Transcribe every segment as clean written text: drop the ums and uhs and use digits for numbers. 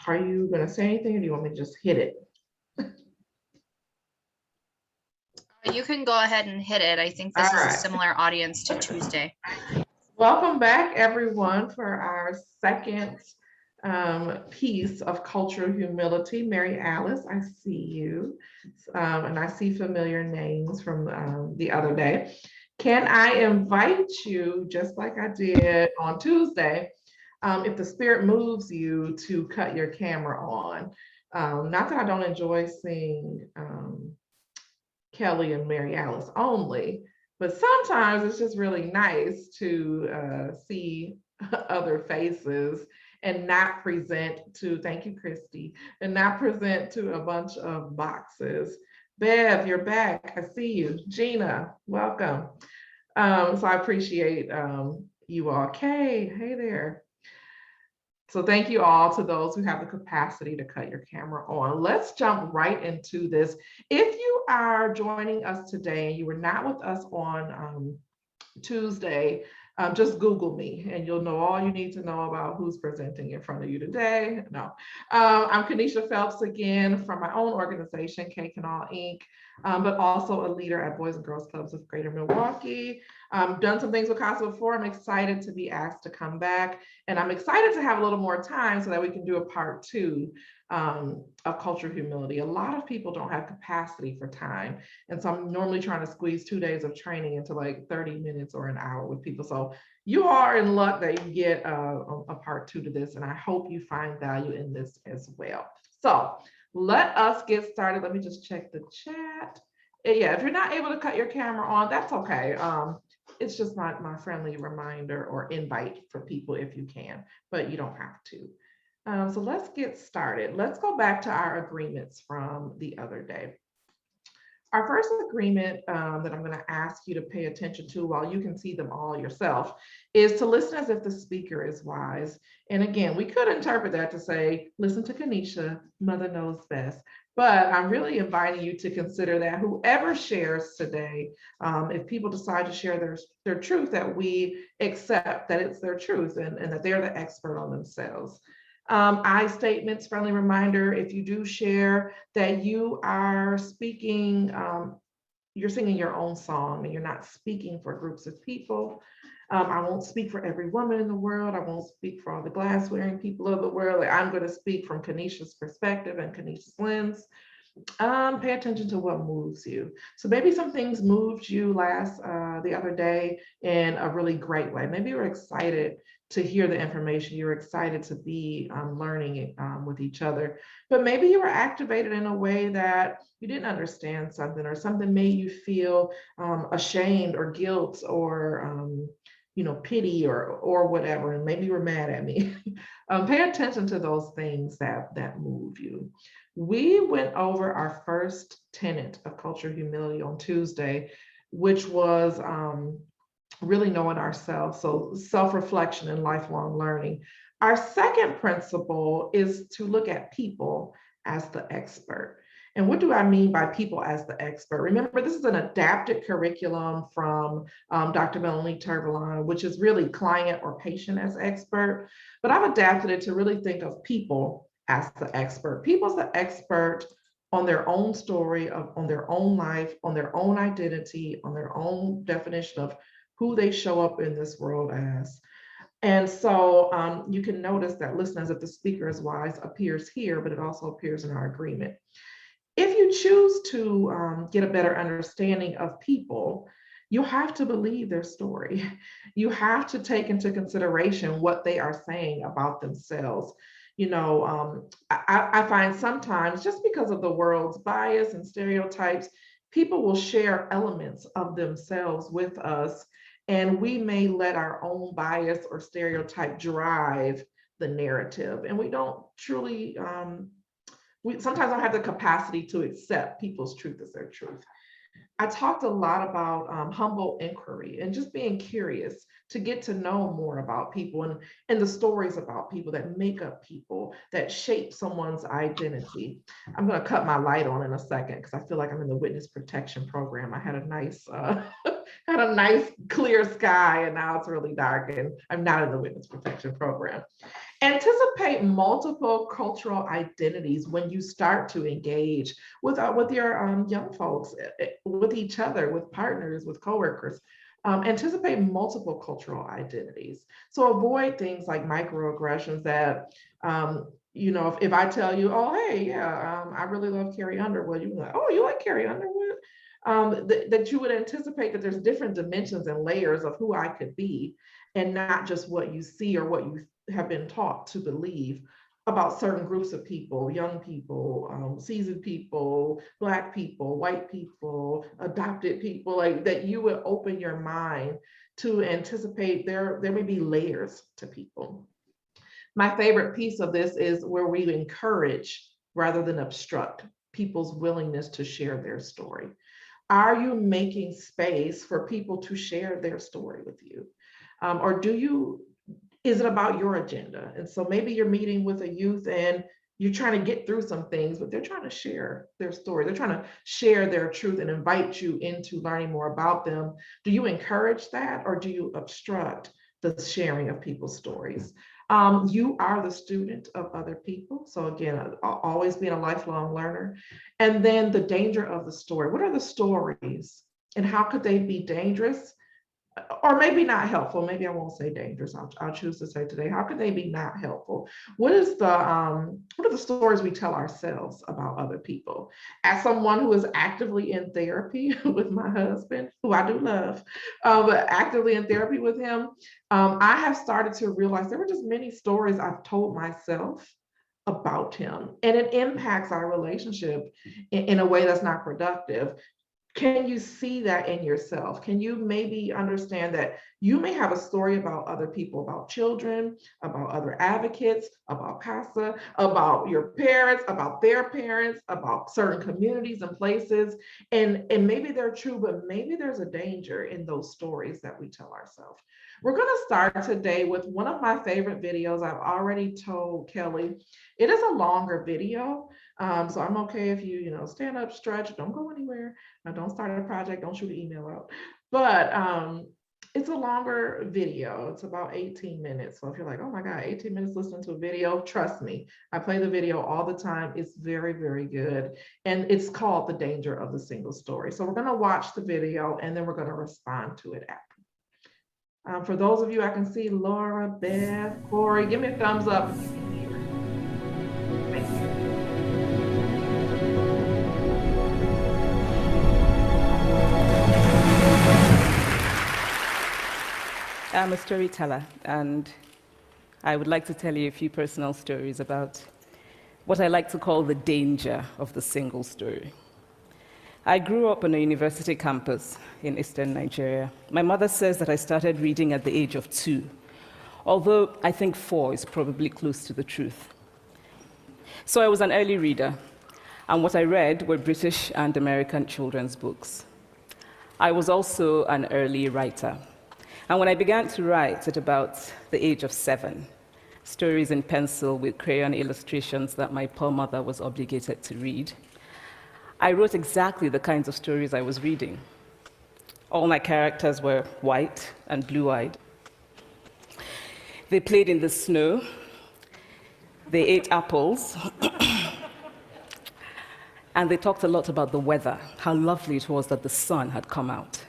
Are you going to say anything, or do you want me to just hit it? You can go ahead and hit it. I think this is a similar audience to Tuesday. Welcome back, everyone, for our second piece of cultural humility. Mary Alice, I see you, and I see familiar names from the other day. Can I invite you, just like I did on Tuesday, if the spirit moves you to cut your camera on? Not that I don't enjoy seeing Kelly and Mary Alice only, but sometimes it's just really nice to see other faces and not present to, thank you, Christy, and not present to a bunch of boxes. Bev, you're back. I see you. Gina, welcome. So I appreciate you all. Kay, hey there. So thank you all to those who have the capacity to cut your camera on. Let's jump right into this. If you are joining us today and you were not with us on Tuesday, just Google me and you'll know all you need to know about who's presenting in front of you today. No, I'm Kanisha Phelps again from my own organization, Cake and All Inc., but also a leader at Boys and Girls Clubs of Greater Milwaukee. Done some things with CASA before. I'm excited to be asked to come back, and I'm excited to have a little more time so that we can do a part 2 of cultural humility. A lot of people don't have capacity for time. And so I'm normally trying to squeeze 2 days of training into like 30 minutes or an hour with people. So you are in luck that you get a part 2 to this, and I hope you find value in this as well. So let us get started. Let me just check the chat. Yeah, if you're not able to cut your camera on, that's okay. It's just my friendly reminder or invite for people if you can, but you don't have to. So let's get started. Let's go back to our agreements from the other day. Our first agreement that I'm going to ask you to pay attention to, while you can see them all yourself, is to listen as if the speaker is wise. And again, we could interpret that to say, listen to Kanisha, mother knows best. But I'm really inviting you to consider that whoever shares today, if people decide to share their truth, that we accept that it's their truth and that they're the expert on themselves. I statements, friendly reminder, if you do share that you are speaking, you're singing your own song and you're not speaking for groups of people. I won't speak for every woman in the world. I won't speak for all the glass wearing people of the world. I'm going to speak from Kanisha's perspective and Kanisha's lens. Pay attention to what moves you. So maybe some things moved you the other day in a really great way. Maybe you were excited to hear the information. You were excited to be learning with each other, but maybe you were activated in a way that you didn't understand something, or something made you feel ashamed or guilt or pity or whatever, and maybe you were mad at me. Pay attention to those things that move you. We went over our first tenet of cultural humility on Tuesday, which was really knowing ourselves. So self-reflection and lifelong learning. Our second principle is to look at people as the expert. And what do I mean by people as the expert? Remember, this is an adapted curriculum from Dr. Melanie Turvalon, which is really client or patient as expert. But I've adapted it to really think of people as the expert. People's the expert on their own story, on their own life, on their own identity, on their own definition of who they show up in this world as. And so you can notice that listen as if the speaker is wise appears here, but it also appears in our agreement. If you choose to get a better understanding of people, you have to believe their story. You have to take into consideration what they are saying about themselves. I find sometimes, just because of the world's bias and stereotypes, people will share elements of themselves with us, and we may let our own bias or stereotype drive the narrative. And we don't truly, we sometimes don't have the capacity to accept people's truth as their truth. I talked a lot about humble inquiry and just being curious to get to know more about people and the stories about people that make up people, that shape someone's identity. I'm going to cut my light on in a second because I feel like I'm in the witness protection program. I had a nice had a nice clear sky, and now it's really dark, and I'm not in the witness protection program. Anticipate multiple cultural identities when you start to engage with your young folks, with each other, with partners, with coworkers. Anticipate multiple cultural identities. So avoid things like microaggressions that, if I tell you, oh, hey, yeah, I really love Carrie Underwood, you're like, oh, you like Carrie Underwood? That you would anticipate that there's different dimensions and layers of who I could be, and not just what you see or what you have been taught to believe about certain groups of people, young people, seasoned people, Black people, white people, adopted people, like that you would open your mind to anticipate there may be layers to people. My favorite piece of this is where we encourage rather than obstruct people's willingness to share their story. Are you making space for people to share their story with you? Or is it about your agenda? And so maybe you're meeting with a youth and you're trying to get through some things, but they're trying to share their story. They're trying to share their truth and invite you into learning more about them. Do you encourage that, or do you obstruct the sharing of people's stories? You are the student of other people. So again, always being a lifelong learner. And then the danger of the story. What are the stories and how could they be dangerous? Or maybe not helpful. Maybe I won't say dangerous. I'll choose to say today, how can they be not helpful? What are the stories we tell ourselves about other people? As someone who is actively in therapy with my husband, who I do love, but actively in therapy with him, I have started to realize there were just many stories I've told myself about him, and it impacts our relationship in a way that's not productive. Can you see that in yourself? Can you maybe understand that you may have a story about other people, about children, about other advocates, about CASA, about your parents, about their parents, about certain communities and places, and maybe they're true, but maybe there's a danger in those stories that we tell ourselves. We're going to start today with one of my favorite videos. I've already told Kelly, it is a longer video. So I'm okay if you stand up, stretch, don't go anywhere. Don't start a project, don't shoot an email out. But it's a longer video. It's about 18 minutes. So if you're like, oh my God, 18 minutes listening to a video, trust me, I play the video all the time. It's very, very good. And it's called The Danger of the Single Story. So we're going to watch the video and then we're going to respond to it after. For those of you, I can see Laura, Beth, Corey, give me a thumbs up if you can hear. Thank you. I'm a storyteller, and I would like to tell you a few personal stories about what I like to call the danger of the single story. I grew up on a university campus in eastern Nigeria. My mother says that I started reading at the age of 2, although I think 4 is probably close to the truth. So I was an early reader, and what I read were British and American children's books. I was also an early writer. And when I began to write at about the age of 7, stories in pencil with crayon illustrations that my poor mother was obligated to read, I wrote exactly the kinds of stories I was reading. All my characters were white and blue-eyed. They played in the snow. They ate apples. And they talked a lot about the weather, how lovely it was that the sun had come out.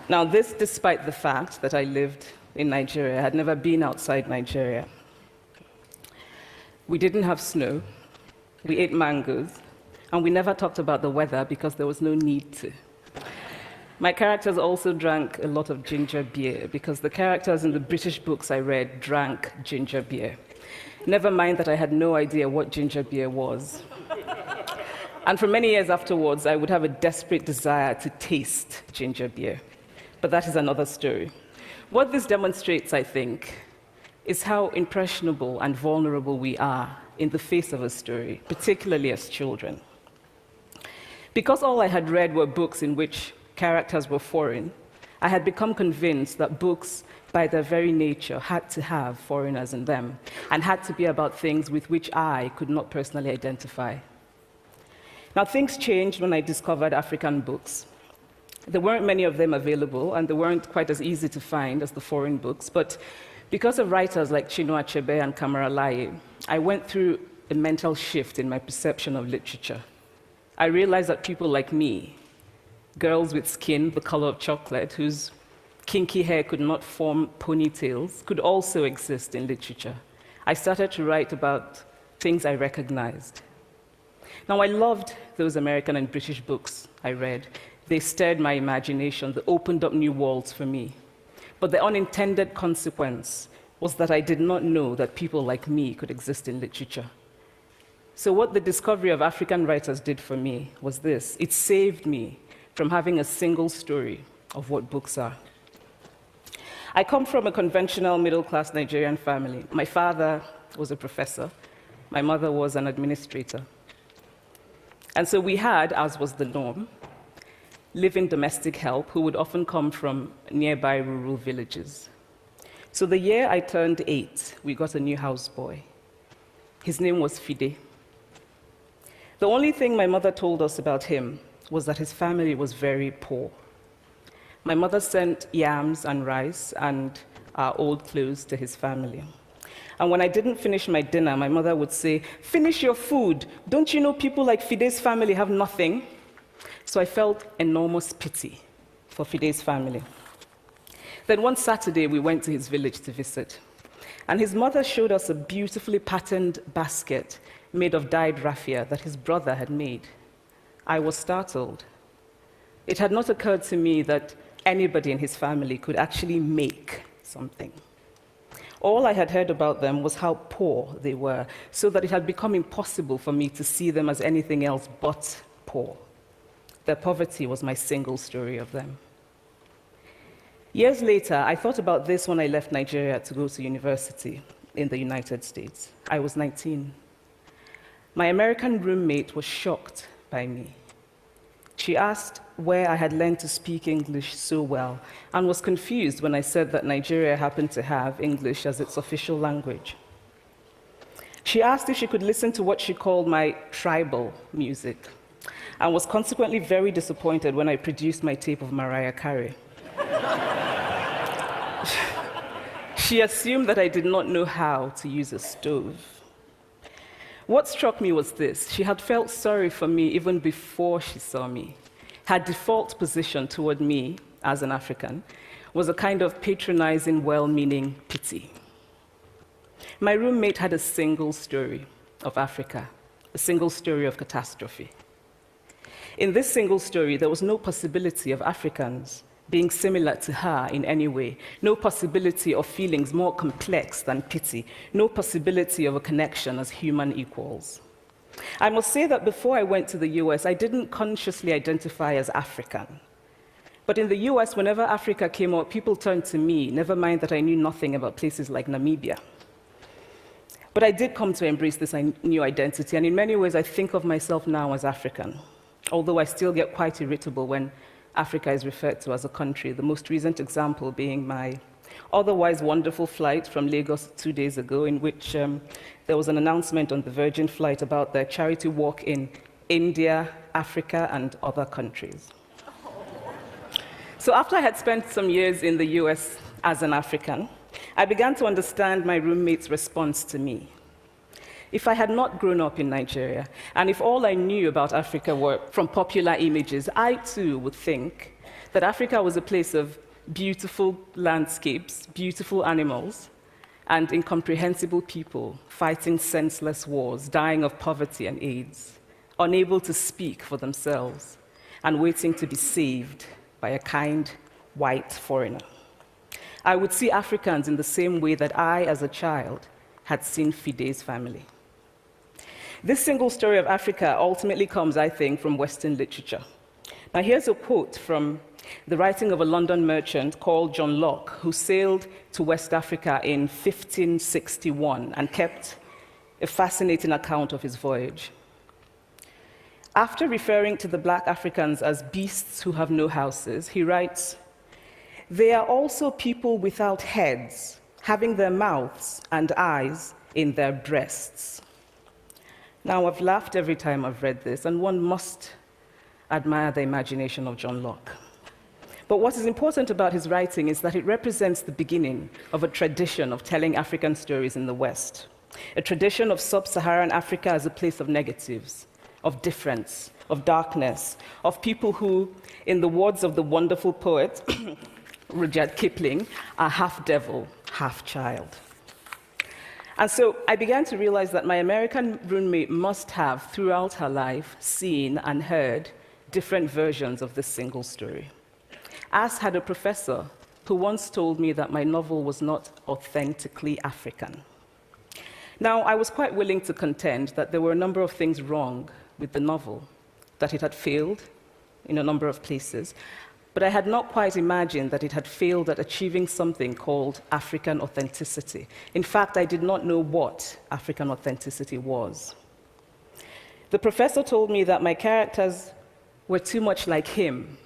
Now, this despite the fact that I lived in Nigeria. I had never been outside Nigeria. We didn't have snow. We ate mangoes. And we never talked about the weather because there was no need to. My characters also drank a lot of ginger beer because the characters in the British books I read drank ginger beer. Never mind that I had no idea what ginger beer was. And for many years afterwards, I would have a desperate desire to taste ginger beer. But that is another story. What this demonstrates, I think, is how impressionable and vulnerable we are in the face of a story, particularly as children. Because all I had read were books in which characters were foreign, I had become convinced that books, by their very nature, had to have foreigners in them and had to be about things with which I could not personally identify. Now, things changed when I discovered African books. There weren't many of them available, and they weren't quite as easy to find as the foreign books, but because of writers like Chinua Achebe and Kamara Laye, I went through a mental shift in my perception of literature. I realized that people like me, girls with skin the color of chocolate, whose kinky hair could not form ponytails, could also exist in literature. I started to write about things I recognized. Now, I loved those American and British books I read. They stirred my imagination, they opened up new worlds for me. But the unintended consequence was that I did not know that people like me could exist in literature. So what the discovery of African writers did for me was this: it saved me from having a single story of what books are. I come from a conventional middle-class Nigerian family. My father was a professor. My mother was an administrator. And so we had, as was the norm, live-in domestic help who would often come from nearby rural villages. So the year I turned 8, we got a new houseboy. His name was Fide. The only thing my mother told us about him was that his family was very poor. My mother sent yams and rice and our old clothes to his family. And when I didn't finish my dinner, my mother would say, "Finish your food. Don't you know people like Fide's family have nothing?" So I felt enormous pity for Fide's family. Then one Saturday, we went to his village to visit. And his mother showed us a beautifully patterned basket made of dyed raffia that his brother had made. I was startled. It had not occurred to me that anybody in his family could actually make something. All I had heard about them was how poor they were, so that it had become impossible for me to see them as anything else but poor. Their poverty was my single story of them. Years later, I thought about this when I left Nigeria to go to university in the United States. I was 19. My American roommate was shocked by me. She asked where I had learned to speak English so well and was confused when I said that Nigeria happened to have English as its official language. She asked if she could listen to what she called my tribal music and was consequently very disappointed when I produced my tape of Mariah Carey. She assumed that I did not know how to use a stove. What struck me was this: she had felt sorry for me even before she saw me. Her default position toward me as an African was a kind of patronizing, well-meaning pity. My roommate had a single story of Africa, a single story of catastrophe. In this single story, there was no possibility of Africans being similar to her in any way, no possibility of feelings more complex than pity, no possibility of a connection as human equals. I must say that before I went to the US, I didn't consciously identify as African. But in the US, whenever Africa came up, people turned to me, never mind that I knew nothing about places like Namibia. But I did come to embrace this new identity, and in many ways, I think of myself now as African, although I still get quite irritable when Africa is referred to as a country, the most recent example being my otherwise wonderful flight from Lagos 2 days ago, in which there was an announcement on the Virgin flight about their charity walk in India, Africa, and other countries. So after I had spent some years in the US as an African, I began to understand my roommate's response to me. If I had not grown up in Nigeria, and if all I knew about Africa were from popular images, I too would think that Africa was a place of beautiful landscapes, beautiful animals, and incomprehensible people fighting senseless wars, dying of poverty and AIDS, unable to speak for themselves, and waiting to be saved by a kind white foreigner. I would see Africans in the same way that I, as a child, had seen Fide's family. This single story of Africa ultimately comes, I think, from Western literature. Now, here's a quote from the writing of a London merchant called John Locke, who sailed to West Africa in 1561 and kept a fascinating account of his voyage. After referring to the black Africans as beasts who have no houses, he writes, "They are also people without heads, having their mouths and eyes in their breasts." Now, I've laughed every time I've read this, and one must admire the imagination of John Locke. But what is important about his writing is that it represents the beginning of a tradition of telling African stories in the West, a tradition of sub-Saharan Africa as a place of negatives, of difference, of darkness, of people who, in the words of the wonderful poet Rudyard Kipling, are half devil, half child. And so I began to realize that my American roommate must have, throughout her life, seen and heard different versions of this single story. As had a professor who once told me that my novel was not authentically African. Now, I was quite willing to contend that there were a number of things wrong with the novel, that it had failed in a number of places, but I had not quite imagined that it had failed at achieving something called African authenticity. In fact, I did not know what African authenticity was. The professor told me that my characters were too much like him,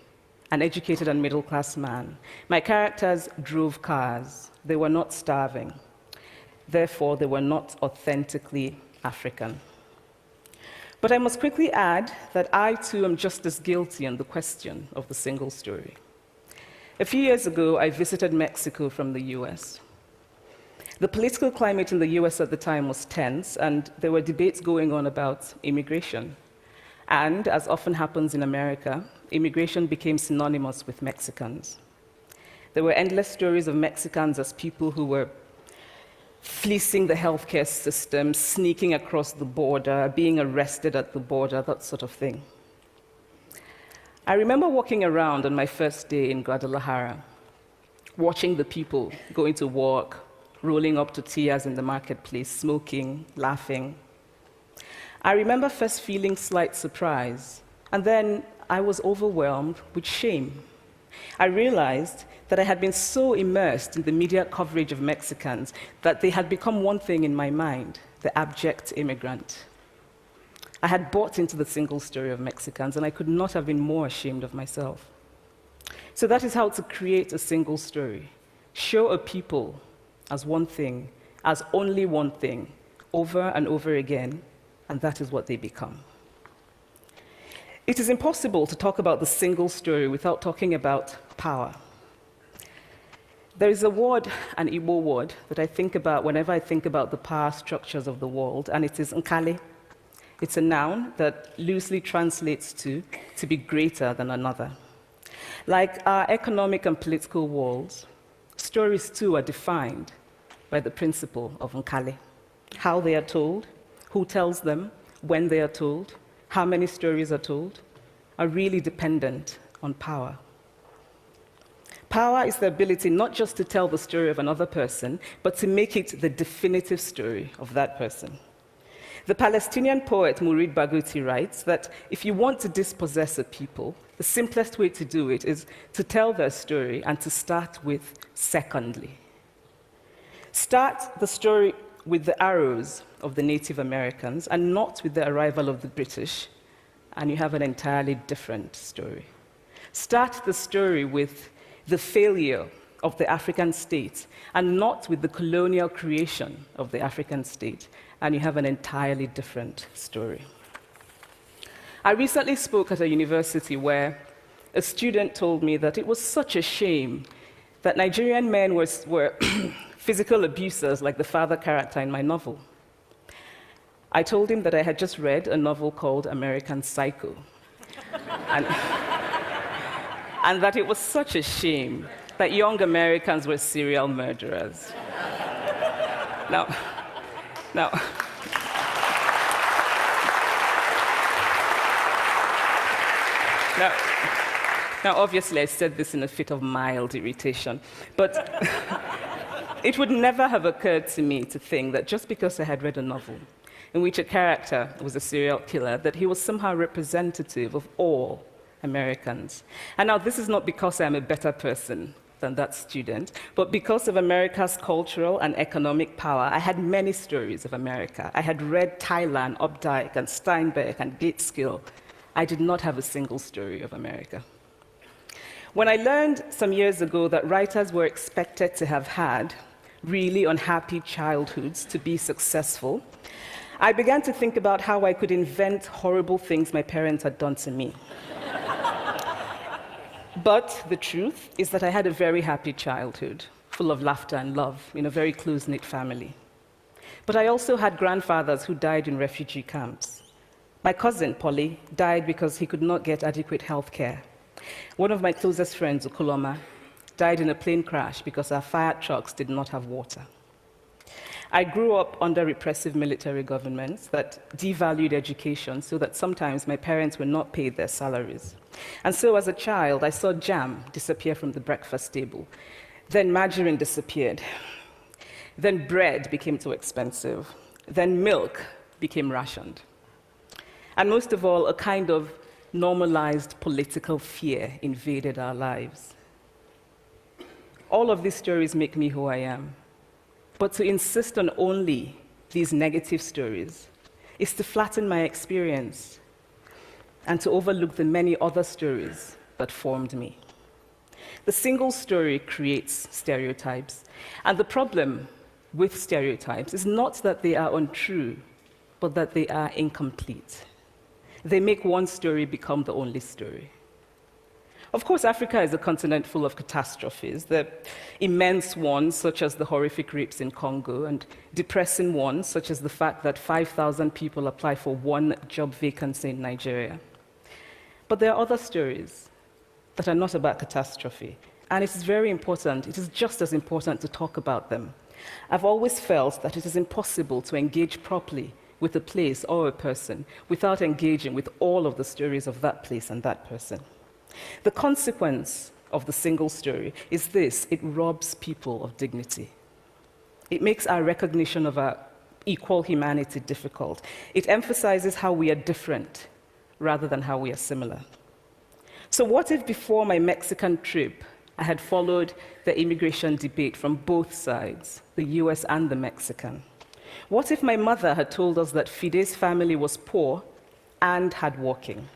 an educated and middle-class man. My characters drove cars. They were not starving. Therefore, they were not authentically African. But I must quickly add that I, too, am just as guilty on the question of the single story. A few years ago, I visited Mexico from the US. The political climate in the US at the time was tense, and there were debates going on about immigration. And, as often happens in America, immigration became synonymous with Mexicans. There were endless stories of Mexicans as people who were fleecing the healthcare system, sneaking across the border, being arrested at the border, that sort of thing. I remember walking around on my first day in Guadalajara, watching the people going to work, rolling up tortillas in the marketplace, smoking, laughing. I remember first feeling slight surprise, and then I was overwhelmed with shame. I realized that I had been so immersed in the media coverage of Mexicans that they had become one thing in my mind, the abject immigrant. I had bought into the single story of Mexicans, and I could not have been more ashamed of myself. So that is how to create a single story. Show a people as one thing, as only one thing, over and over again, and that is what they become. It is impossible to talk about the single story without talking about power. There is a word, an Igbo word, that I think about whenever I think about the power structures of the world, and it is nkali. It's a noun that loosely translates to be greater than another. Like our economic and political worlds, stories too are defined by the principle of nkali. How they are told, who tells them, when they are told, how many stories are told, are really dependent on power. Power is the ability not just to tell the story of another person, but to make it the definitive story of that person. The Palestinian poet Mourid Barghouti writes that if you want to dispossess a people, the simplest way to do it is to tell their story and to start with secondly. Start the story with the arrows of the Native Americans and not with the arrival of the British, and you have an entirely different story. Start the story with the failure of the African state and not with the colonial creation of the African state, and you have an entirely different story. I recently spoke at a university where a student told me that it was such a shame that Nigerian men were physical abusers like the father character in my novel. I told him that I had just read a novel called American Psycho, and that it was such a shame that young Americans were serial murderers. Now, obviously, I said this in a fit of mild irritation, but it would never have occurred to me to think that just because I had read a novel in which a character was a serial killer, that he was somehow representative of all Americans. And now, this is not because I'm a better person than that student, but because of America's cultural and economic power, I had many stories of America. I had read Thailand, Updike, and Steinbeck, and Gateskill. I did not have a single story of America. When I learned some years ago that writers were expected to have had really unhappy childhoods to be successful, I began to think about how I could invent horrible things my parents had done to me. But the truth is that I had a very happy childhood, full of laughter and love, in a very close-knit family. But I also had grandfathers who died in refugee camps. My cousin, Polly, died because he could not get adequate health care. One of my closest friends, Ukuloma, died in a plane crash because our fire trucks did not have water. I grew up under repressive military governments that devalued education so that sometimes my parents were not paid their salaries. And so as a child, I saw jam disappear from the breakfast table. Then margarine disappeared. Then bread became too expensive. Then milk became rationed. And most of all, a kind of normalized political fear invaded our lives. All of these stories make me who I am. But to insist on only these negative stories is to flatten my experience and to overlook the many other stories that formed me. The single story creates stereotypes. And the problem with stereotypes is not that they are untrue, but that they are incomplete. They make one story become the only story. Of course, Africa is a continent full of catastrophes, the immense ones, such as the horrific rapes in Congo, and depressing ones, such as the fact that 5,000 people apply for one job vacancy in Nigeria. But there are other stories that are not about catastrophe, and it is very important, it is just as important to talk about them. I've always felt that it is impossible to engage properly with a place or a person without engaging with all of the stories of that place and that person. The consequence of the single story is this: it robs people of dignity. It makes our recognition of our equal humanity difficult. It emphasizes how we are different rather than how we are similar. So what if before my Mexican trip, I had followed the immigration debate from both sides, the US and the Mexican? What if my mother had told us that Fide's family was poor and hardworking?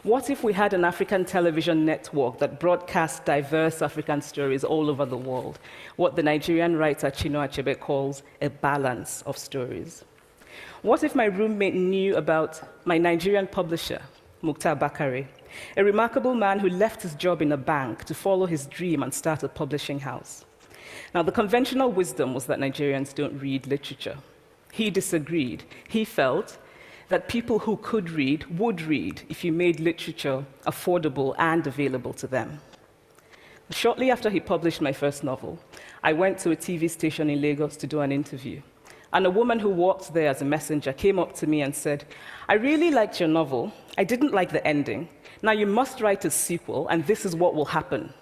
What if we had an African television network that broadcast diverse African stories all over the world, what the Nigerian writer Chinua Achebe calls a balance of stories? What if my roommate knew about my Nigerian publisher, Mukhtar Bakare, a remarkable man who left his job in a bank to follow his dream and start a publishing house? Now, the conventional wisdom was that Nigerians don't read literature. He disagreed. He felt that people who could read would read if you made literature affordable and available to them. Shortly after he published my first novel, I went to a TV station in Lagos to do an interview. And a woman who worked there as a messenger came up to me and said, "I really liked your novel. I didn't like the ending. Now you must write a sequel, and this is what will happen."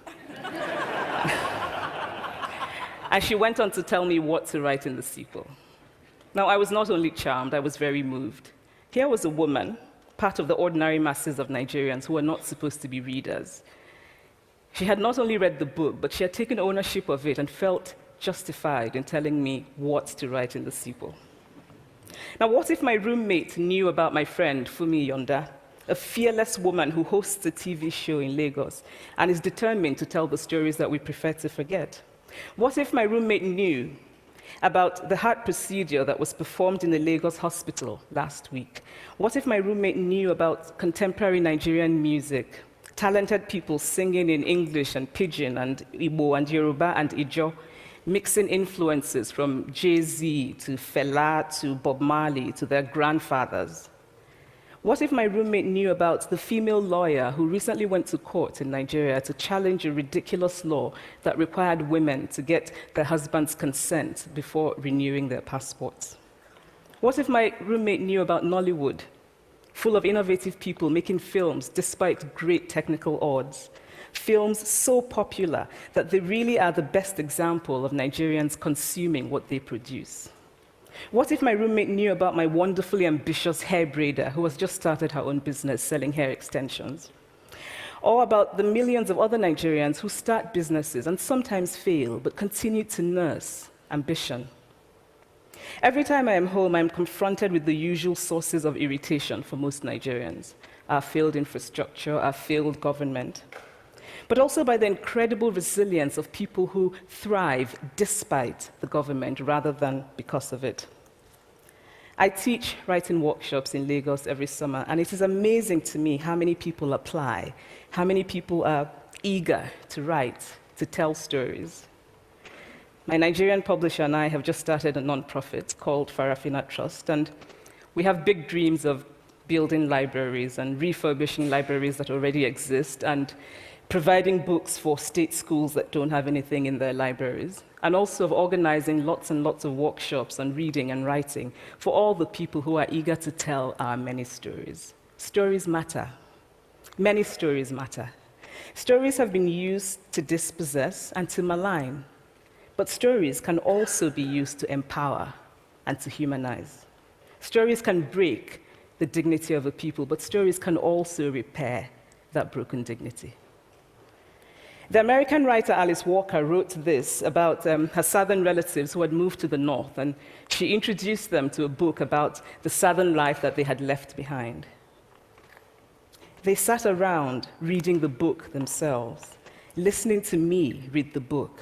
And she went on to tell me what to write in the sequel. Now, I was not only charmed, I was very moved. Here was a woman, part of the ordinary masses of Nigerians who were not supposed to be readers. She had not only read the book, but she had taken ownership of it and felt justified in telling me what to write in the sequel. Now, what if my roommate knew about my friend, Fumi Yonda, a fearless woman who hosts a TV show in Lagos and is determined to tell the stories that we prefer to forget? What if my roommate knew about the heart procedure that was performed in a Lagos hospital last week? What if my roommate knew about contemporary Nigerian music, talented people singing in English and Pidgin and Igbo and Yoruba and Ijo, mixing influences from Jay-Z to Fela to Bob Marley to their grandfathers? What if my roommate knew about the female lawyer who recently went to court in Nigeria to challenge a ridiculous law that required women to get their husband's consent before renewing their passports? What if my roommate knew about Nollywood, full of innovative people making films despite great technical odds? Films so popular that they really are the best example of Nigerians consuming what they produce. What if my roommate knew about my wonderfully ambitious hair braider who has just started her own business selling hair extensions? Or about the millions of other Nigerians who start businesses and sometimes fail, but continue to nurse ambition? Every time I am home, I am confronted with the usual sources of irritation for most Nigerians: our failed infrastructure, our failed government, but also by the incredible resilience of people who thrive despite the government rather than because of it. I teach writing workshops in Lagos every summer, and it is amazing to me how many people apply, how many people are eager to write, to tell stories. My Nigerian publisher and I have just started a nonprofit called Farafina Trust, and we have big dreams of building libraries and refurbishing libraries that already exist and providing books for state schools that don't have anything in their libraries, and also of organizing lots and lots of workshops on reading and writing for all the people who are eager to tell our many stories. Stories matter. Many stories matter. Stories have been used to dispossess and to malign, but stories can also be used to empower and to humanize. Stories can break the dignity of a people, but stories can also repair that broken dignity. The American writer Alice Walker wrote this about her Southern relatives who had moved to the North, and she introduced them to a book about the Southern life that they had left behind. They sat around reading the book themselves, listening to me read the book,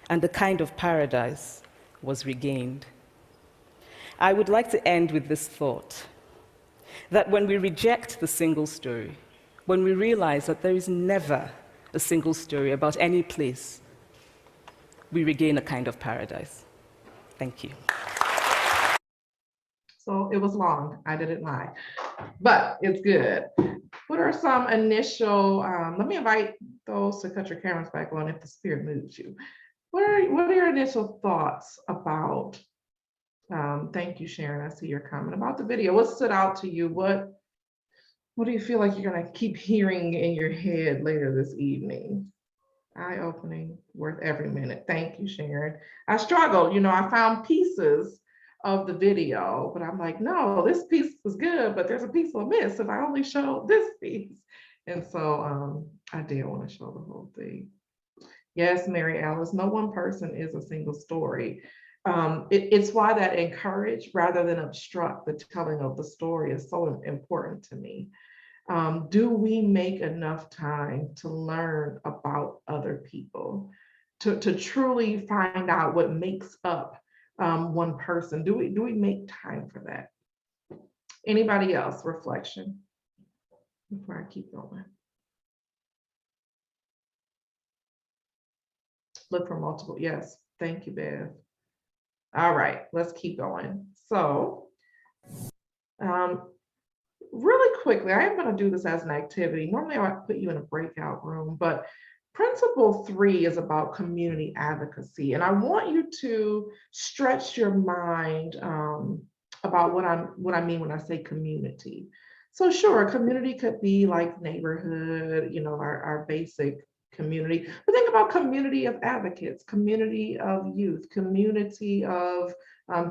and the kind of paradise was regained. I would like to end with this thought, that when we reject the single story, when we realize that there is never a single story about any place, we regain a kind of paradise. Thank you. So it was long, I didn't lie, but it's good. What are some initial, let me invite those to cut your cameras back on if the spirit moves you. What are your initial thoughts about, thank you, Sharon, I see your comment about the video. What stood out to you? What do you feel like you're gonna keep hearing in your head later this evening? Eye-opening, worth every minute. Thank you, Sharon. I struggled, I found pieces of the video, but I'm like, no, this piece was good, but there's a piece of miss if I only show this piece. And so I did want to show the whole thing. Yes, Mary Alice, no one person is a single story. It's why that encourage rather than obstruct the telling of the story is so important to me. Do we make enough time to learn about other people, to truly find out what makes up one person? Do we make time for that? Anybody else? Reflection before I keep going. Look for multiple. Yes, thank you, Bev. All right, let's keep going. So, really quickly, I am going to do this as an activity. Normally, I would put you in a breakout room, but principle 3 is about community advocacy. And I want you to stretch your mind about what I mean when I say community. So sure, community could be like neighborhood, our basic community. But think about community of advocates, community of youth, community of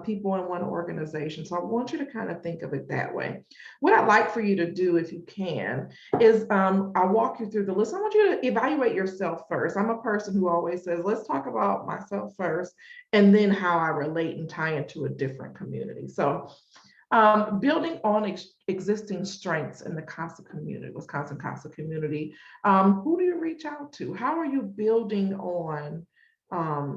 people in one organization. So I want you to kind of think of it that way. What I'd like for you to do, if you can, is I'll walk you through the list. I want you to evaluate yourself first. I'm a person who always says, let's talk about myself first, and then how I relate and tie into a different community. So building on existing strengths in the CASA community, Wisconsin CASA community. Who do you reach out to? How are you building on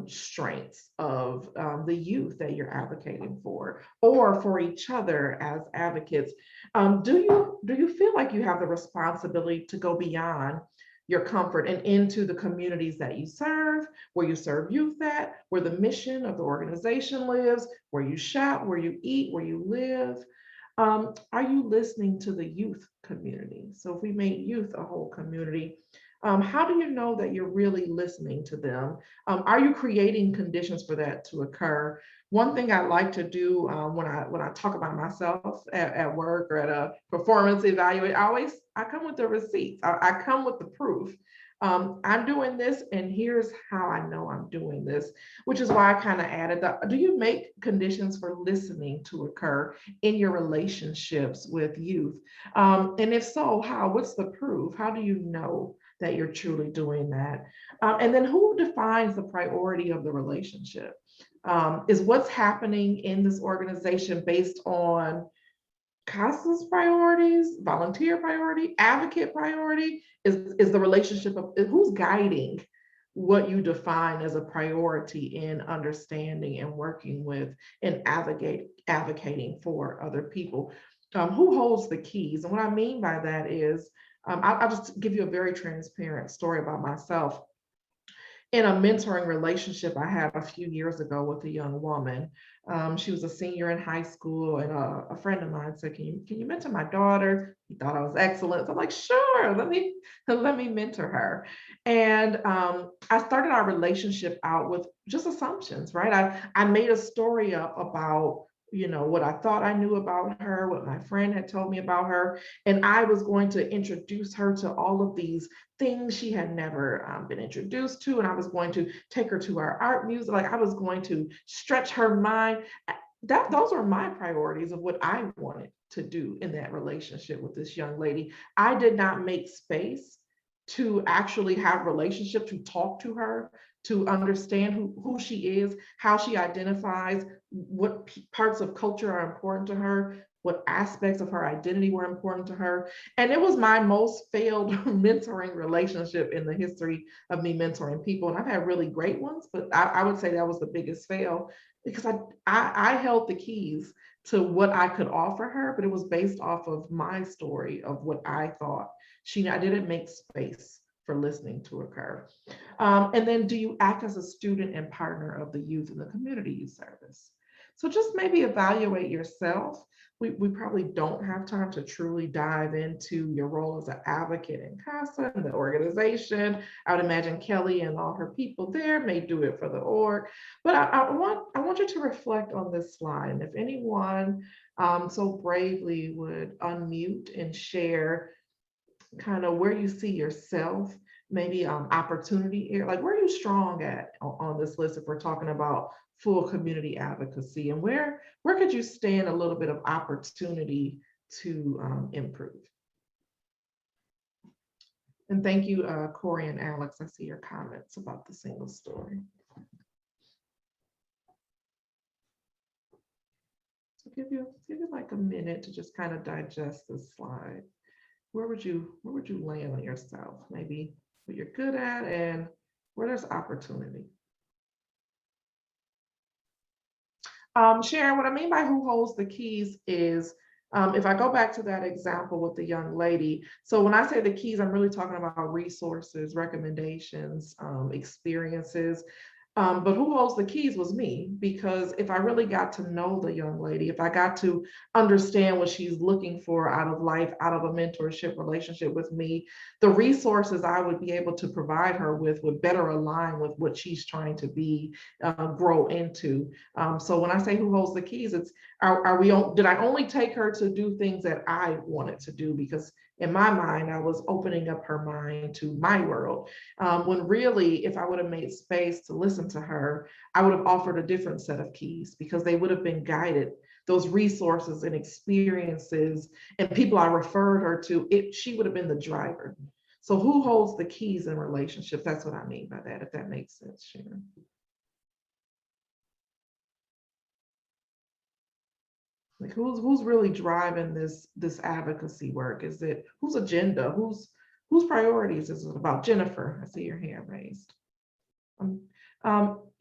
strengths of the youth that you're advocating for, or for each other as advocates? Do you feel like you have the responsibility to go beyond your comfort and into the communities that you serve, where you serve youth at, where the mission of the organization lives, where you shop, where you eat, where you live? Are you listening to the youth community? So if we make youth a whole community, how do you know that you're really listening to them? Are you creating conditions for that to occur? One thing I like to do when I talk about myself at work or at a performance evaluate, I come with the receipts. I come with the proof. I'm doing this, and here's how I know I'm doing this, which is why I kind of added that. Do you make conditions for listening to occur in your relationships with youth? And if so, how? What's the proof? How do you know that you're truly doing that? And then who defines the priority of the relationship? Is what's happening in this organization based on CASA's priorities, volunteer priority, advocate priority? Is the relationship of who's guiding what you define as a priority in understanding and working with and advocating for other people? Who holds the keys? And what I mean by that is I'll just give you a very transparent story about myself. In a mentoring relationship I had a few years ago with a young woman. She was a senior in high school, and a friend of mine said, "Can you mentor my daughter?" He thought I was excellent. So I'm like, "Sure, let me mentor her." And I started our relationship out with just assumptions, right? I made a story up about what I thought I knew about her, what my friend had told me about her, and I was going to introduce her to all of these things she had never been introduced to. And I was going to take her to our art music. Like I was going to stretch her mind. Those are my priorities of what I wanted to do in that relationship with this young lady. I did not make space to actually have relationship, to talk to her, to understand who she is, how she identifies, what parts of culture are important to her, what aspects of her identity were important to her. And it was my most failed mentoring relationship in the history of me mentoring people. And I've had really great ones, but I would say that was the biggest fail, because I held the keys to what I could offer her, but it was based off of my story of what I thought I didn't make space for listening to occur. And then, do you act as a student and partner of the youth in the community you service? So just maybe evaluate yourself. We probably don't have time to truly dive into your role as an advocate in CASA and the organization. I would imagine Kelly and all her people there may do it for the org. But I want you to reflect on this slide. And if anyone so bravely would unmute and share kind of where you see yourself, maybe opportunity area, like where are you strong at on this list if we're talking about full community advocacy, and where could you stand a little bit of opportunity to improve? And thank you, Corey and Alex. I see your comments about the single story. So give you like a minute to just kind of digest this slide. Where would you land on yourself? Maybe what you're good at and where there's opportunity. Sharon, what I mean by who holds the keys is, if I go back to that example with the young lady, so when I say the keys, I'm really talking about resources, recommendations, experiences. But who holds the keys was me, because if I really got to know the young lady, if I got to understand what she's looking for out of life, out of a mentorship relationship with me, the resources I would be able to provide her with would better align with what she's trying to be, grow into. So when I say who holds the keys, it's did I only take her to do things that I wanted to do? Because in my mind, I was opening up her mind to my world. When really, if I would have made space to listen to her, I would have offered a different set of keys, because they would have been guided. Those resources and experiences and people I referred her to, she would have been the driver. So who holds the keys in relationships? That's what I mean by that, if that makes sense, Sharon. Like who's really driving this advocacy work? Is it whose agenda? Whose priorities is it about? Jennifer, I see your hand raised.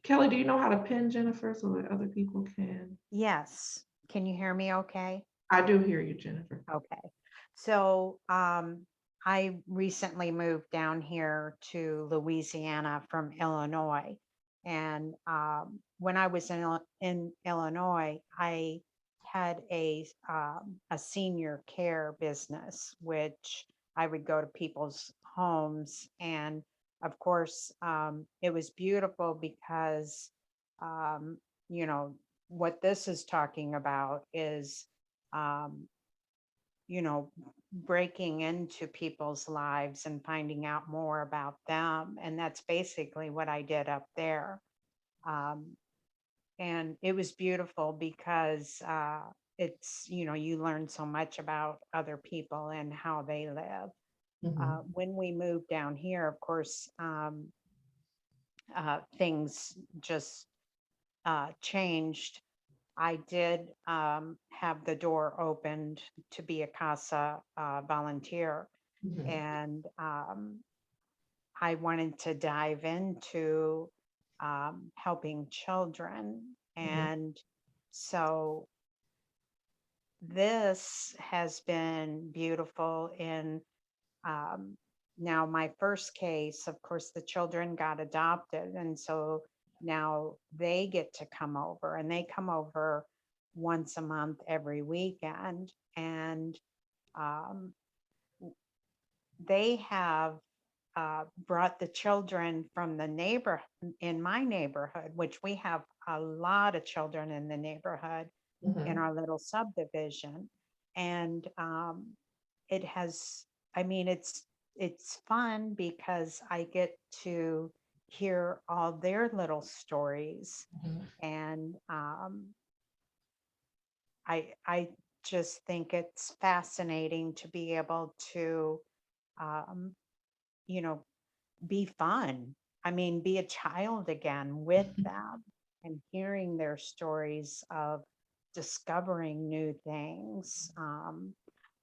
Kelly, do you know how to pin Jennifer so that other people can? Yes. Can you hear me okay? I do hear you, Jennifer. Okay. So I recently moved down here to Louisiana from Illinois. And when I was in Illinois, I had a senior care business, which I would go to people's homes. And of course, it was beautiful because, um, you know, what this is talking about is, um, you know, breaking into people's lives and finding out more about them. And that's basically what I did up there. Um, and it was beautiful because it's, you know, you learn so much about other people and how they live. Mhm. When we moved down here, of course, things just changed. I did have the door opened to be a CASA volunteer, Mhm. and I wanted to dive into helping children. Mhm. And so this has been beautiful in now my first case, of course, the children got adopted. And so now they get to come over, and they come over once a month every weekend. And um, they have brought the children from the in my neighborhood, which we have a lot of children in the neighborhood in our little subdivision. And it has, I mean, it's fun because I get to hear all their little stories. And I just think it's fascinating to be able to you know, be fun. I mean, be a child again with them, and hearing their stories of discovering new things,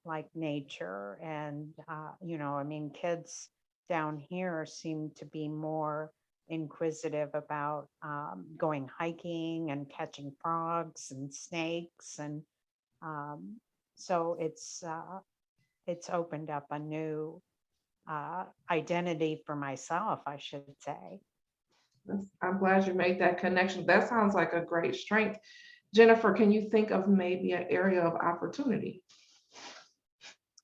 like nature. And, I mean, kids down here seem to be more inquisitive about going hiking and catching frogs and snakes. And so it's opened up a new identity for myself, I should say. I'm glad you made that connection. That sounds like a great strength. Jennifer, can you think of maybe an area of opportunity?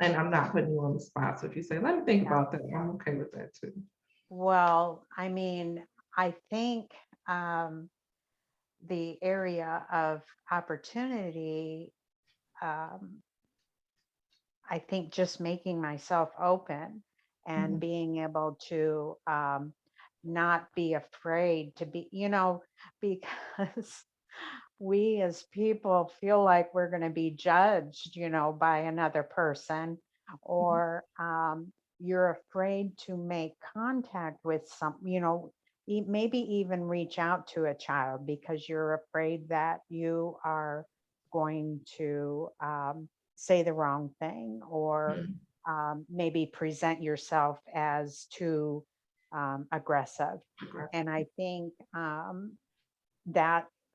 And I'm not putting you on the spot, so if you say, let me think about that, I'm okay with that too. Well, I mean, I think the area of opportunity, I think just making myself open and being able to not be afraid to be, because we as people feel like we're going to be judged, by another person, or you're afraid to make contact with maybe even reach out to a child because you're afraid that you are going to say the wrong thing, or maybe present yourself as too aggressive. And I think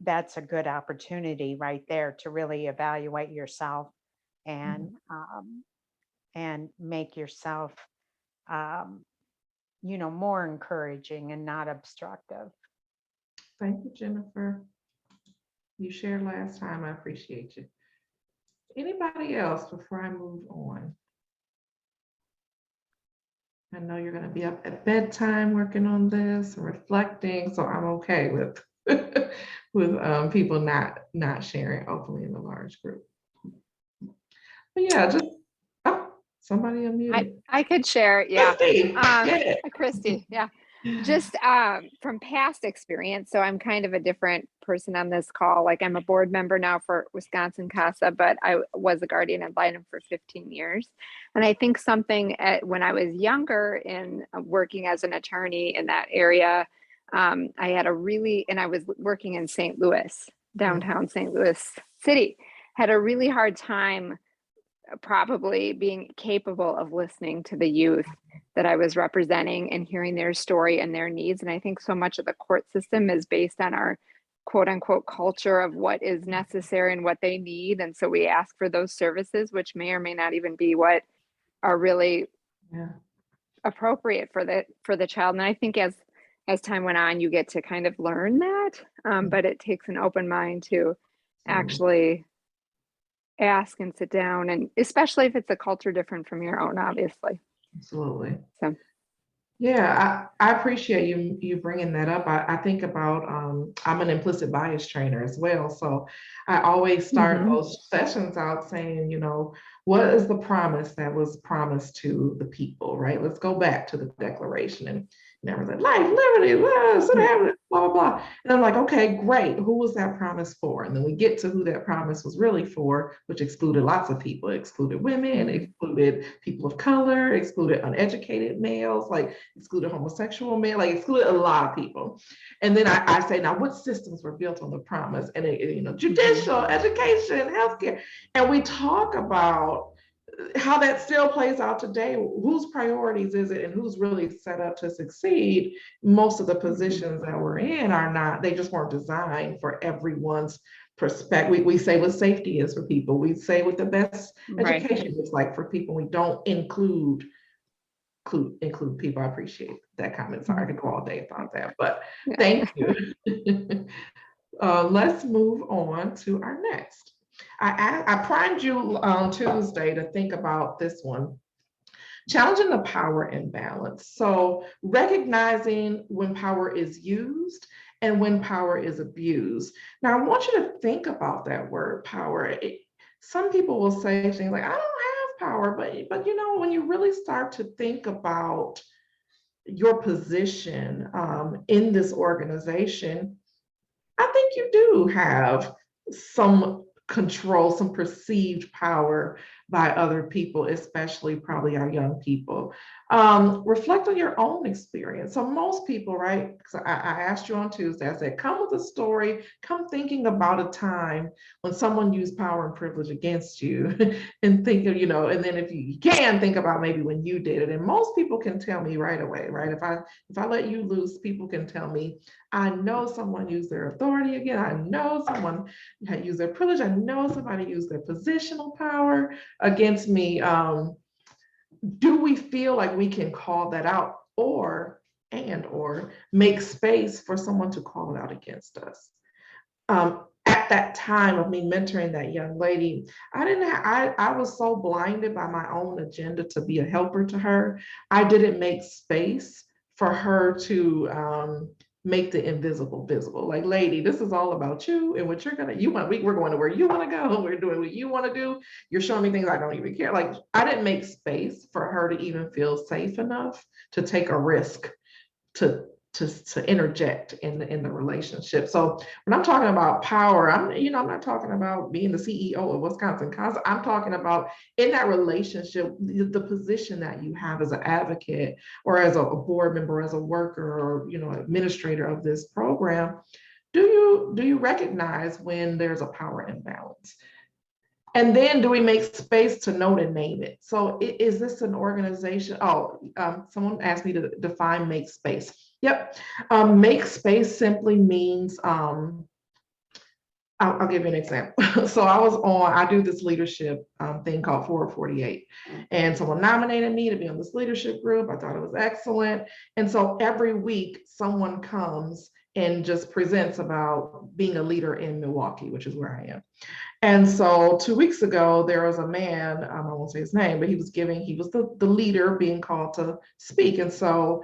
that's a good opportunity right there to really evaluate yourself and make yourself more encouraging and not obstructive. Thank you, Jennifer. You shared last time. I appreciate you. Anybody else before I move on? I know you're going to be up at bedtime working on this, reflecting, so I'm okay with with people not sharing openly in a large group. But yeah, just somebody unmuted. I could share, yeah. Christy, Christy, yeah. Just from past experience, so I'm kind of a different person on this call. Like, I'm a board member now for Wisconsin CASA, but I was a guardian ad litem for 15 years. And I think something when I was younger in working as an attorney in that area, I had and I was working in St. Louis, downtown St. Louis City, had a really hard time probably being capable of listening to the youth that I was representing and hearing their story and their needs. And I think so much of the court system is based on our quote unquote culture of what is necessary and what they need. And so we ask for those services, which may or may not even be what are really appropriate for the child. And I think as time went on, you get to kind of learn that, but it takes an open mind to actually ask and sit down, and especially if it's a culture different from your own, obviously. Absolutely. So yeah, I appreciate you bringing that up. I think about I'm an implicit bias trainer as well, so I always start those sessions out saying, what is the promise that was promised to the people, right? Let's go back to the Declaration and never said life, liberty, blah blah blah. And I'm like, okay, great. Who was that promise for? And then we get to who that promise was really for, which excluded lots of people. It excluded women, excluded people of color, excluded uneducated males, like excluded homosexual male, like excluded a lot of people. And then I say, now what systems were built on the promise? And judicial, education, healthcare. And we talk about how that still plays out today. Whose priorities is it and who's really set up to succeed? Most of the positions that we're in are not, they just weren't designed for everyone's perspective. We say what safety is for people. We say what the best education is like for people. We don't include include people. I appreciate that comment. Sorry, I could go all day about that, but Yeah. thank you. Let's move on to our next. I primed you on Tuesday to think about this one. Challenging the power imbalance. So recognizing when power is used and when power is abused. Now, I want you to think about that word power. Some people will say things like, I don't have power, but you know, when you really start to think about your position in this organization, I think you do have some control, some perceived power by other people, especially probably our young people. Reflect on your own experience. So most people, right? Because I asked you on Tuesday, I said, come with a story, come thinking about a time when someone used power and privilege against you and think of, you know, and then if you can think about maybe when you did it. And most people can tell me right away, right? If I let you loose, people can tell me, I know someone used their authority again. I know someone had used their privilege. I know somebody used their positional power against me. Do we feel like we can call that out or make space for someone to call it out against us? At that time of me mentoring that young lady, I was so blinded by my own agenda to be a helper to her. I didn't make space for her to make the invisible visible. Like, lady, this is all about you and what we're going to where you want to go. We're doing what you want to do. You're showing me things I don't even care. Like, I didn't make space for her to even feel safe enough to take a risk to interject in the relationship. So when I'm talking about power, I'm not talking about being the CEO of Wisconsin Council. I'm talking about in that relationship, the position that you have as an advocate or as a board member, as a worker, or administrator of this program. Do you recognize when there's a power imbalance? And then do we make space to note and name it? So is this an organization? Someone asked me to define make space. Yep. Make space simply means, I'll give you an example. So I do this leadership thing called 448. And someone nominated me to be on this leadership group. I thought it was excellent. And so every week someone comes and just presents about being a leader in Milwaukee, which is where I am. And so 2 weeks ago, there was a man, I won't say his name, but he was the leader being called to speak. And so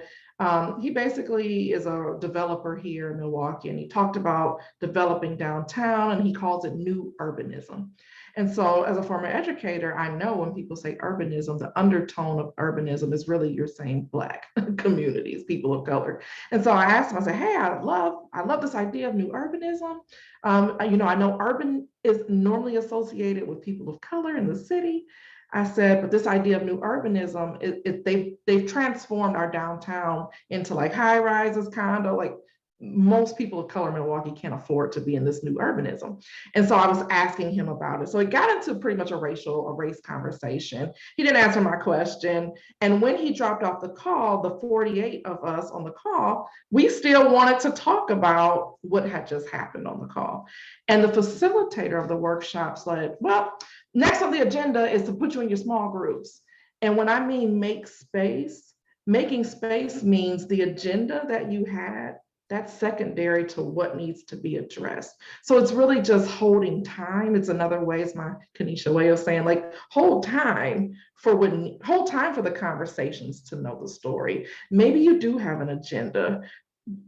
he basically is a developer here in Milwaukee, and he talked about developing downtown, and he calls it new urbanism. And so as a former educator, I know when people say urbanism, the undertone of urbanism is really you're saying Black communities, people of color. And so I asked him, I said, hey, I love this idea of new urbanism. I know urban is normally associated with people of color in the city. I said, but this idea of new urbanism, they've transformed our downtown into like high rises, condo, like most people of color in Milwaukee can't afford to be in this new urbanism. And so I was asking him about it. So it got into pretty much a race conversation. He didn't answer my question. And when he dropped off the call, the 48 of us on the call, we still wanted to talk about what had just happened on the call. And the facilitator of the workshop said, well, next on the agenda is to put you in your small groups. And when I mean make space, making space means the agenda that you had, that's secondary to what needs to be addressed. So it's really just holding time. It's another way, it's my Kanisha way of saying, like, hold time for the conversations to know the story. Maybe you do have an agenda,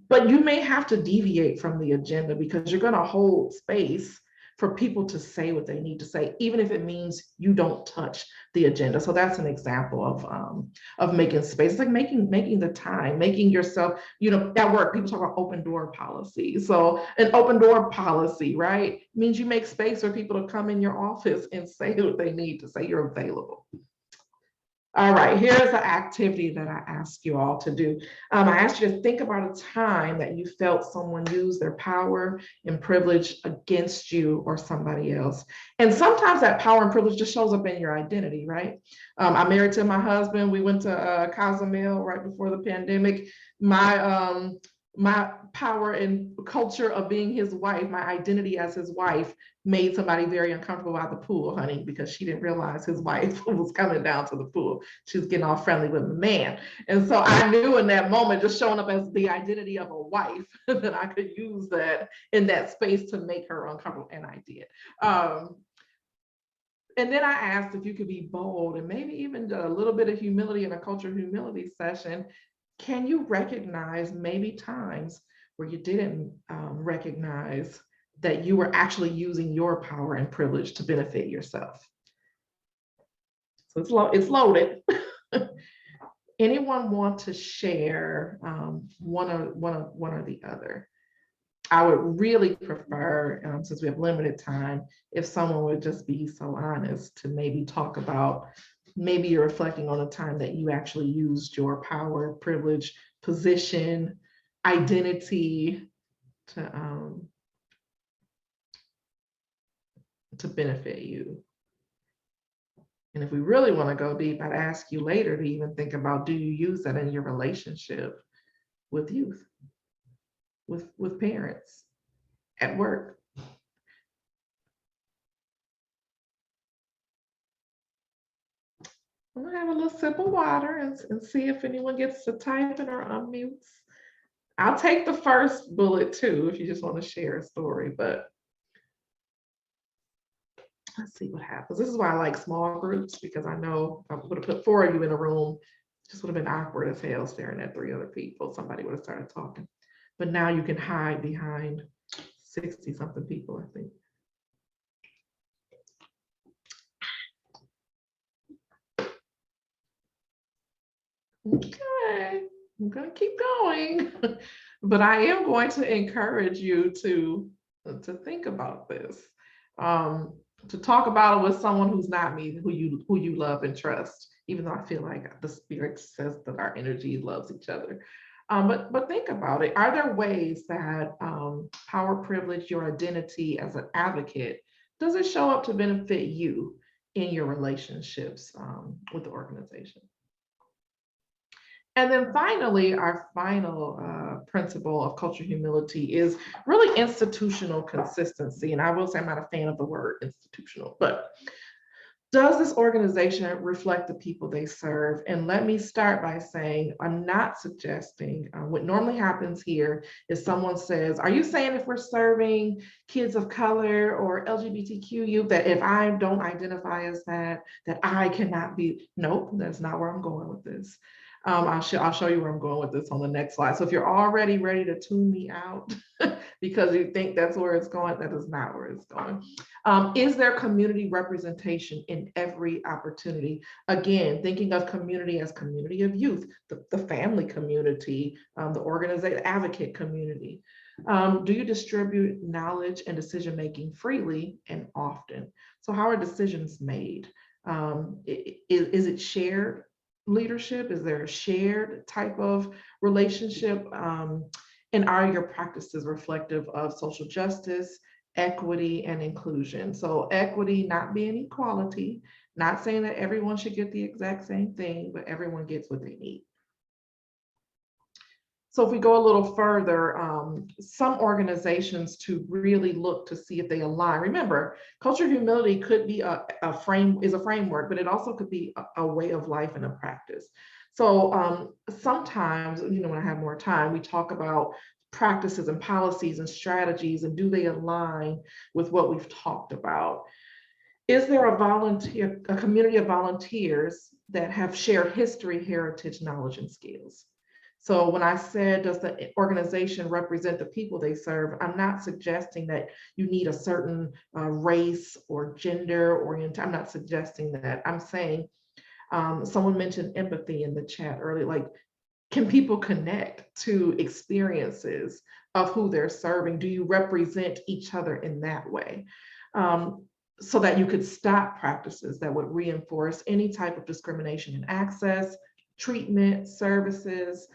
but you may have to deviate from the agenda because you're going to hold space for people to say what they need to say, even if it means you don't touch the agenda. So that's an example of making space. It's like making the time, making yourself, at work, people talk about open door policy. So an open door policy, right, means you make space for people to come in your office and say what they need to say. You're available. All right, here's the activity that I asked you all to do. I asked you to think about a time that you felt someone used their power and privilege against you or somebody else. And sometimes that power and privilege just shows up in your identity, right? I'm married to my husband. We went to Cozumel right before the pandemic. My my power and culture of being his wife, my identity as his wife, made somebody very uncomfortable at the pool, honey, because she didn't realize his wife was coming down to the pool. She was getting all friendly with the man. And so I knew in that moment, just showing up as the identity of a wife, that I could use that in that space to make her uncomfortable, and I did. And then I asked if you could be bold and maybe even a little bit of humility in a culture humility session. Can you recognize maybe times where you didn't recognize that you were actually using your power and privilege to benefit yourself? So it's loaded. Anyone want to share one or the other? I would really prefer, since we have limited time, if someone would just be so honest to maybe talk about, maybe you're reflecting on a time that you actually used your power, privilege, position, identity to benefit you. And if we really want to go deep, I'd ask you later to even think about, do you use that in your relationship with youth, with parents, at work? I'm gonna have a little sip of water and see if anyone gets to type in or unmutes. I'll take the first bullet too, if you just want to share a story, but let's see what happens. This is why I like small groups, because I know if I would have put 4 of you in a room, it just would have been awkward as hell staring at 3 other people. Somebody would have started talking. But now you can hide behind 60 something people, I think. Okay, I'm gonna keep going, but I am going to encourage you to think about this, to talk about it with someone who's not me, who you love and trust, even though I feel like the spirit says that our energy loves each other. But think about it. Are there ways that power, privilege, your identity as an advocate, does it show up to benefit you in your relationships with the organization? And then finally, our final principle of cultural humility is really institutional consistency. And I will say I'm not a fan of the word institutional, but does this organization reflect the people they serve? And let me start by saying, I'm not suggesting, what normally happens here is someone says, are you saying if we're serving kids of color or LGBTQ youth, that if I don't identify as that I cannot be? Nope, that's not where I'm going with this. I'll show you where I'm going with this on the next slide. So if you're already ready to tune me out because you think that's where it's going, that is not where it's going. Is there community representation in every opportunity? Again, thinking of community as community of youth, the family community, the organization, advocate community. Do you distribute knowledge and decision-making freely and often? So how are decisions made? Is it shared leadership? Is there a shared type of relationship? And are your practices reflective of social justice, equity, and inclusion? So equity not being equality, not saying that everyone should get the exact same thing, but everyone gets what they need. So if we go a little further, some organizations to really look to see if they align. Remember, cultural humility could be a framework, but it also could be a way of life and a practice. So sometimes, when I have more time, we talk about practices and policies and strategies, and do they align with what we've talked about? Is there a community of volunteers that have shared history, heritage, knowledge, and skills? So when I said, does the organization represent the people they serve, I'm not suggesting that you need a certain race or gender orientation. I'm not suggesting that. I'm saying, someone mentioned empathy in the chat earlier, like, can people connect to experiences of who they're serving? Do you represent each other in that way? So that you could stop practices that would reinforce any type of discrimination in access, treatment, services,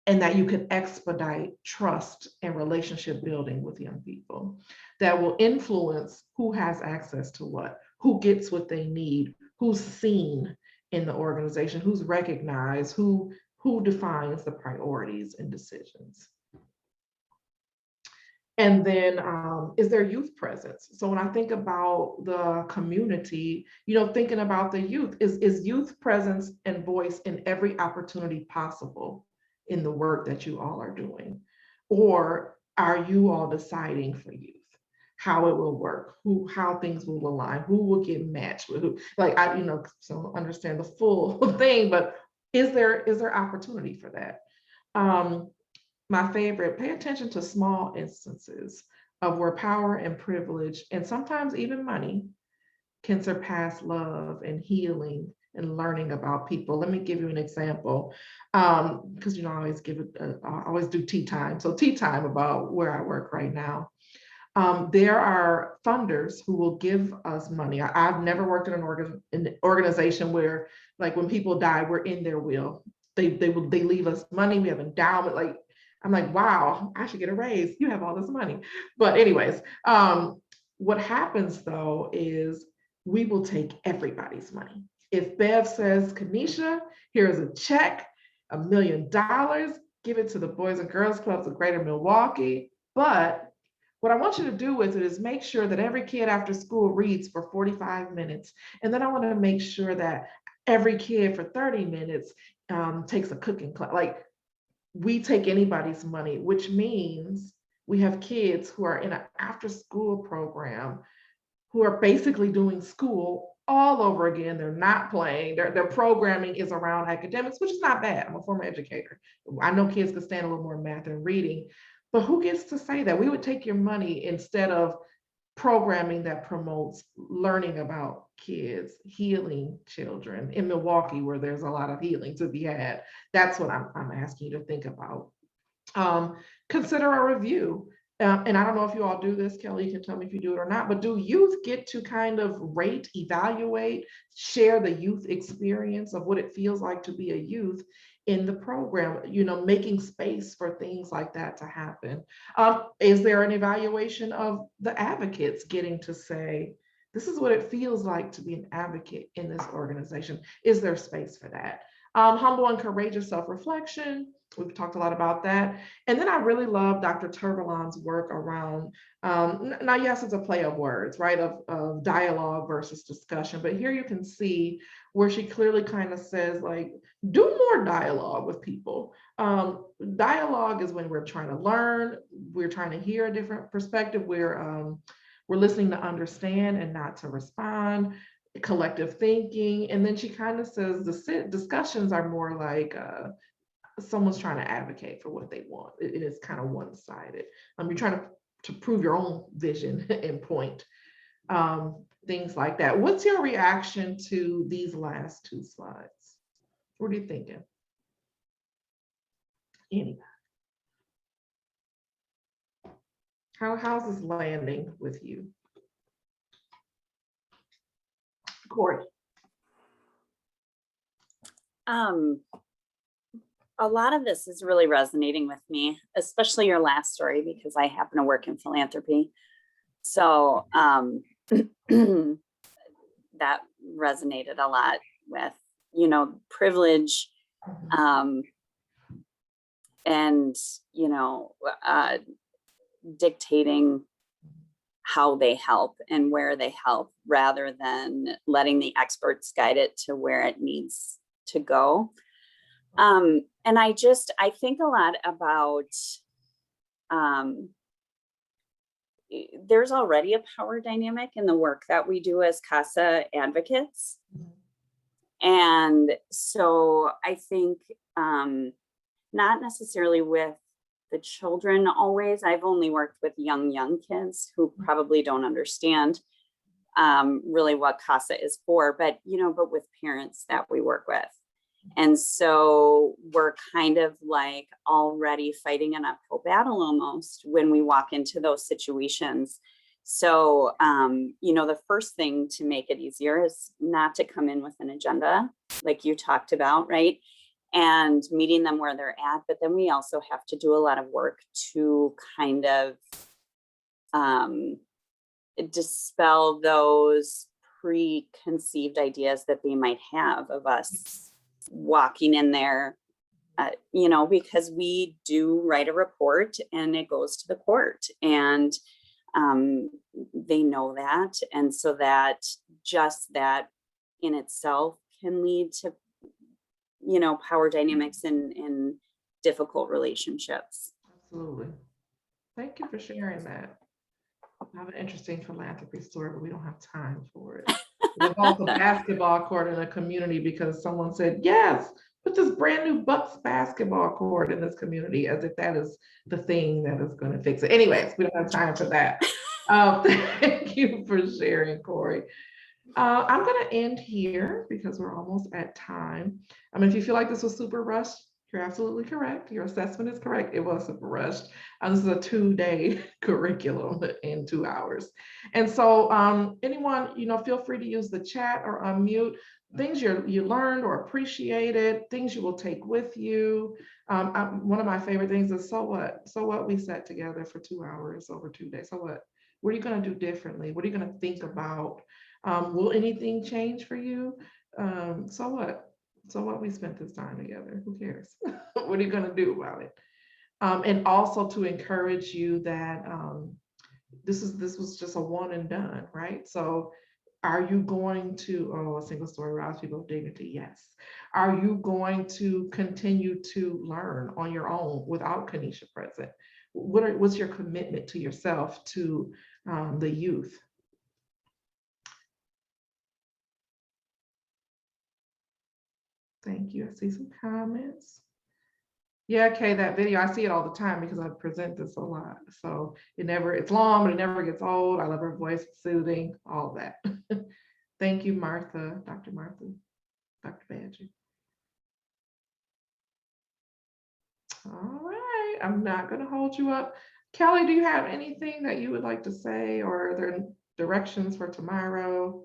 and that you can expedite trust and relationship building with young people that will influence who has access to what, who gets what they need, who's seen in the organization, who's recognized, who defines the priorities and decisions. And then is there youth presence? So when I think about the community, thinking about the youth, is youth presence and voice in every opportunity possible in the work that you all are doing? Or are you all deciding for youth how it will work, how things will align, who will get matched with who? Like so understand the full thing, but is there opportunity for that? My favorite, pay attention to small instances of where power and privilege, and sometimes even money, can surpass love and healing and learning about people. Let me give you an example, because I always I always do tea time. So tea time about where I work right now. There are funders who will give us money. I've never worked in an organization where, like, when people die, we're in their will. They leave us money. We have endowment. Like, I'm like, wow, I should get a raise. You have all this money. But anyways, what happens though is we will take everybody's money. If Bev says, Kanisha, here's a check, $1 million, give it to the Boys and Girls Clubs of Greater Milwaukee. But what I want you to do with it is make sure that every kid after school reads for 45 minutes. And then I want to make sure that every kid for 30 minutes takes a cooking class. Like, we take anybody's money, which means we have kids who are in an after school program who are basically doing school all over again. They're not playing. Their programming is around academics, which is not bad. I'm a former educator. I know kids can stand a little more math and reading, but who gets to say that? We would take your money instead of programming that promotes learning about kids, healing children in Milwaukee, where there's a lot of healing to be had. That's what I'm asking you to think about. Consider a review. And I don't know if you all do this, Kelly, you can tell me if you do it or not, but do youth get to kind of rate, evaluate, share the youth experience of what it feels like to be a youth in the program, making space for things like that to happen? Is there an evaluation of the advocates getting to say, this is what it feels like to be an advocate in this organization? Is there space for that? Humble and courageous self-reflection. We've talked a lot about that. And then I really love Dr. Turbalon's work around, now, yes, it's a play of words, right? Of dialogue versus discussion. But here you can see where she clearly kind of says, like, do more dialogue with people. Dialogue is when we're trying to learn, we're trying to hear a different perspective, we're listening to understand and not to respond. Collective thinking. And then she kind of says the discussions are more like someone's trying to advocate for what they want. It is kind of one-sided. You're trying to prove your own vision and point. Things like that. What's your reaction to these last two slides? What are you thinking? Anybody? How's this landing with you? Corey. A lot of this is really resonating with me, especially your last story, because I happen to work in philanthropy. So that resonated a lot with, privilege, and, dictating how they help and where they help, rather than letting the experts guide it to where it needs to go. And I think a lot about, there's already a power dynamic in the work that we do as CASA advocates. And so I think, not necessarily with the children always. I've only worked with young kids who probably don't understand really what CASA is for, but with parents that we work with. And so we're kind of like already fighting an uphill battle almost when we walk into those situations. So, the first thing to make it easier is not to come in with an agenda, like you talked about, right? And meeting them where they're at. But then we also have to do a lot of work to kind of dispel those preconceived ideas that they might have of us walking in there you know, because we do write a report and it goes to the court, and they know that. And so that just that in itself can lead to, you know, power dynamics in difficult relationships. Absolutely. Thank you for sharing that. I have an interesting philanthropy story, but we don't have time for it. It involves a basketball court in a community because someone said, yes, put this brand new Bucks basketball court in this community, as if that is the thing that is going to fix it. Anyways, we don't have time for that. Thank you for sharing, Corey. I'm going to end here because we're almost at time. I mean, if you feel like this was super rushed, you're absolutely correct. Your assessment is correct. It was super rushed. This is a 2-day curriculum in 2 hours. And so anyone, you know, feel free to use the chat or unmute things you learned or appreciated, things you will take with you. One of my favorite things is, so what? So what? We sat together for 2 hours over 2 days. So what? What are you going to do differently? What are you going to think about? Will anything change for you? So what? So what? We spent this time together. Who cares? What are you going to do about it? And also to encourage you that this was just a one and done, right? So are you going to, a single story rise people of dignity? Yes. Are you going to continue to learn on your own without Kanisha present? What's your commitment to yourself, to the youth? Thank you. I see some comments. Yeah, okay, that video, I see it all the time because I present this a lot. So it's long, but it never gets old. I love her voice, it's soothing, all that. Thank you, Martha, Dr. Martha, Dr. Badger. All right, I'm not gonna hold you up. Kelly, do you have anything that you would like to say, or are there directions for tomorrow?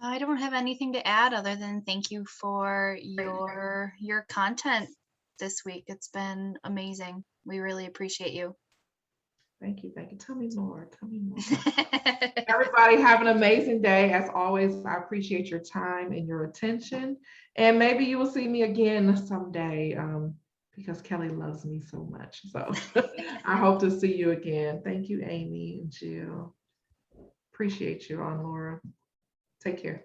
I don't have anything to add other than thank you for your content this week. It's been amazing. We really appreciate you. Thank you. Thank you. Tell me more. Tell me more. Everybody have an amazing day. As always, I appreciate your time and your attention. And maybe you will see me again someday because Kelly loves me so much. So I hope to see you again. Thank you, Amy and Jill. Appreciate you, Laura. Take care.